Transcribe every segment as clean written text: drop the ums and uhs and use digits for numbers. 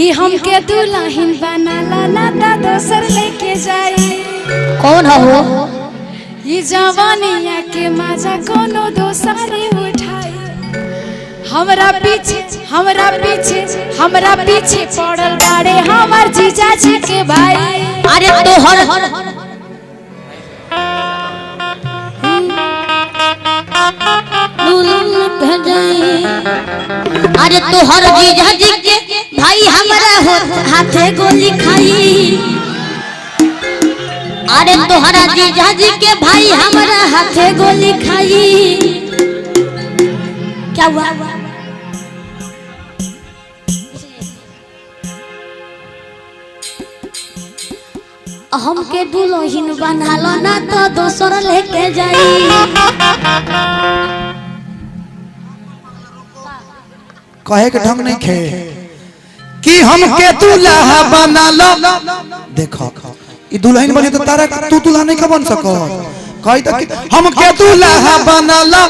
कि हमके दुल्हन बनाला ना ता दोसर लेके जाई। कौन हो ये जवानिया के मजा कोनो दोसरे उठाई। हमरा पीछे पड़ल बाड़े हमार जीजा जी के भाई। अरे तोहर अरे तोहर जीजा जी के भाई हमरा हाथे गोली खाई। अरे तोहरा जीजा जी के भाई हमरा हाथे गोली खाई। क्या हुआ? हमके दुल्हन बनालो ना तो दोसर लेके जाई। कहे के ढंग नहीं खे कि हमके दूल्हा बनालो। देखो ई दुल्हन बनी तो तारा तू दूल्हा नहीं बन सको। कही तो हमके दूल्हा बनालो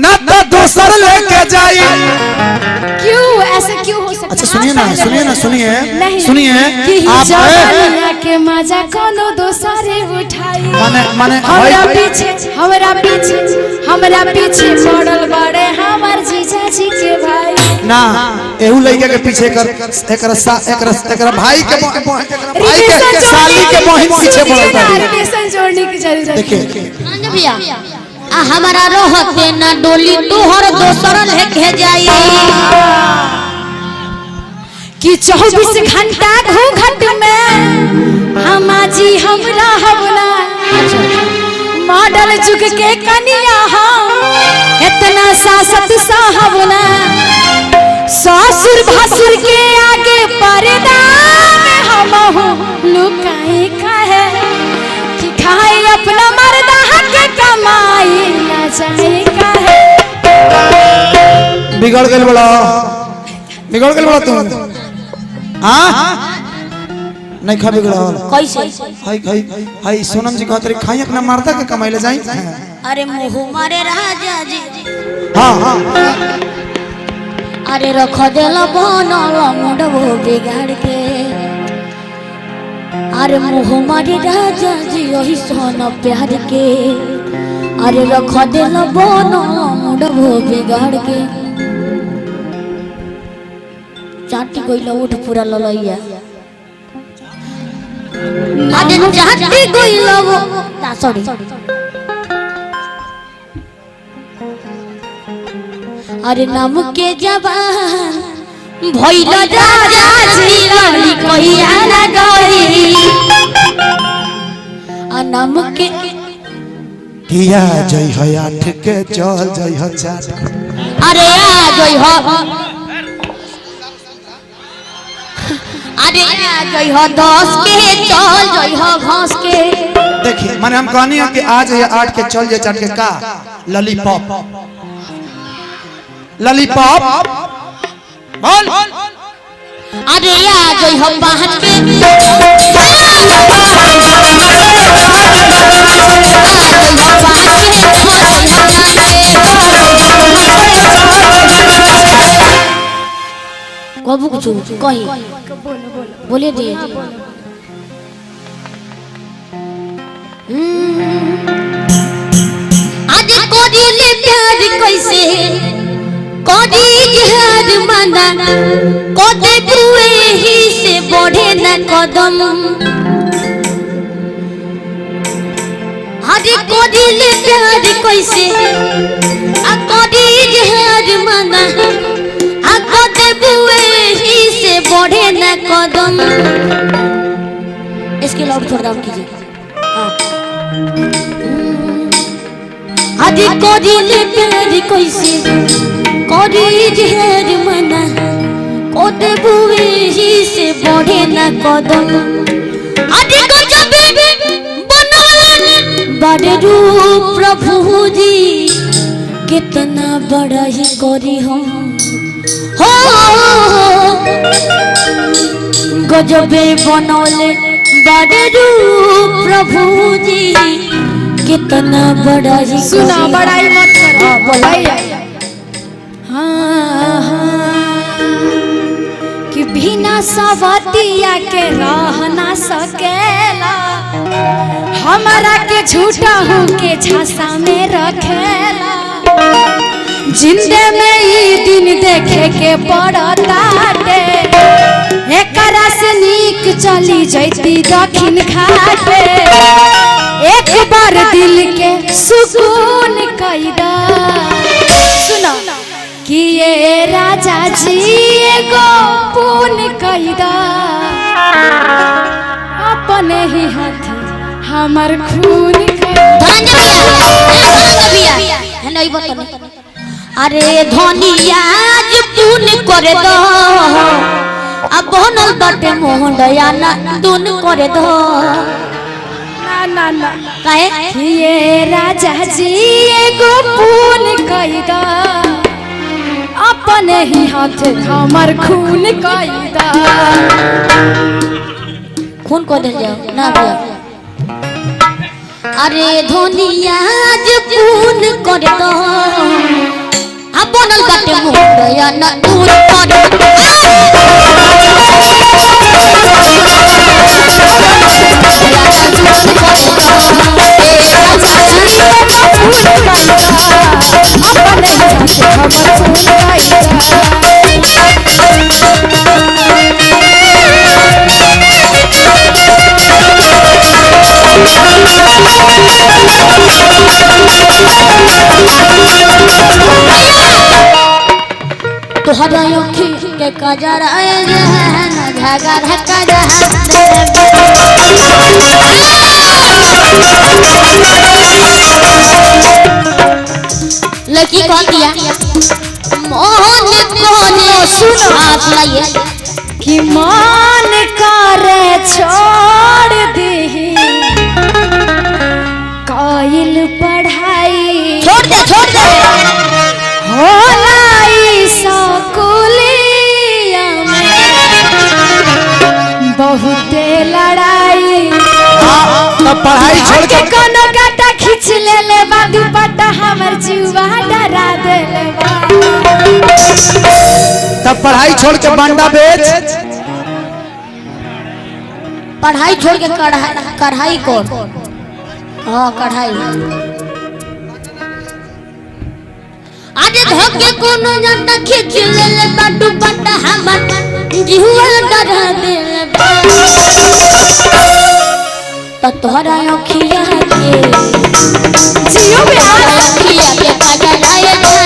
ना तो दोसर लेके जाई। क्यों ऐसे क्यों हो सकता? अच्छा सुनिए ना कि आप जवानिया के मजा कोनो दोसरे उठाई। माने हमरा पीछे पड़ल बाड़े हमार जीजा जी के भाई। ना एहू लइका के पीछे एकरा भाई के साली के बहन पीछे पड़ल बा। रिलेशन जोड़ने की जरूरत देखिए भैया हमारा रहते ना डोली तोहर दोसर लेके जाई। कि 24 घंटा घूंघट में हमाजी हमरा हवना। मॉडल जुग के कनिया हम इतना सासत साहबना। ससुर भसुर के आगे पर्दा में हम लुकाई काहे कि खाए अपना मर्दा के कमाई ना जाए काहे। बिगड़ गइल बड़ा तू। हाँ नहीं खा बिगड़ल कैसे? हाय सोनम जी कहत रही खाई अपना मर्दा के कमाई ले जाई। अरे मुँह मारे राजा जी। हाँ अरे रख देला बनल मुंडो बिगाड़ के। अरे मुँह मारे राजा जी वही सोना प्यार के। अरे रख देला बनल मुंडो बिगाड़ के। चाटी कोइला उठ पूरा ललैया। अरे चाटी कोइला वो सॉरी। अरे नाम के जवान भइल राजा जी लली कहिया ना गई। आ नाम के किया जय है 8 के चल जय है 4। अरे आ जय हो। अरे आ जय हो 10 के चल जय हो घास के। देखिए माने हम कहनी है कि आज है 8 के चल जय 4 के का लॉलीपॉप बोल। अरे आ जय हो 5 के कबू कुछ कही बोले दिए। आज कोडिले प्यार कैसे कोडी जहाद मना कोदे कुए ही से बढ़े न कदम। आज कोडिले प्यार कैसे आ कोडी जहाद मना आ कोदे कुए ही से बढ़े न कदम। इसके लाउड थोड़ा डाउन कीजिए। आज कोडिले प्यार कैसे कोडी जहर मना कोदे बुए ही से बढ़े न कदम। आज गजब बनल बड़े रूप प्रभु जी कितना बड़ा ही करी हम हो। गजबे बनल बड़े रूप प्रभु जी कितना बड़ा ही। सुना बड़ाई मत करो। बोलाइए कि बिना सवतिया के रह ना सकेला हमारा के झूठा हूँ के झांसा में रखेला जिंदे में ई दिन देखे के पड़ताटे एकरा से नीक चली जैती दक्षिण घाटे एक बार दिल के सुकून कैदा सुनो कि ये राजा जी एगो पून कैदा अपने ही हाथ हमर खून अरे धनिया पून करे दो अब बनल बाटे मोहन दयाना दून करे दो ना ना काहे ये राजा जी एगो पून कैदा अपने ही हाथ हमर खून कैदा खून को दे जाओ ना दिया अरे धनिया पून करे दो अब बनल बाटे मोहन दयाना दून करे दो तोहरा अखी के कजरा झगड़ा कजरा लड़की कौन दिया मोहन कोने सुनो हाथ लाइए कि मान करे छोड़ दी कायल पढ़ाई छोड़ दे होलाई सकुलिया में बहुते लड़ाई तब पढ़ाई छोड़ के कोनो गाटा खींच ले बा दुपट्टा हमर जीवा डरा देले बा तब पढ़ाई छोड़ के बंडा बेच पढ़ाई छोड़ के कढ़ाई कर हाँ कढ़ाई आज धोके कोनो जंटा खींच ले बा दुपट्टा हमर जीवा डरा देले बा तोहरा अखिया के जियो बिहार अखिया के कजराए के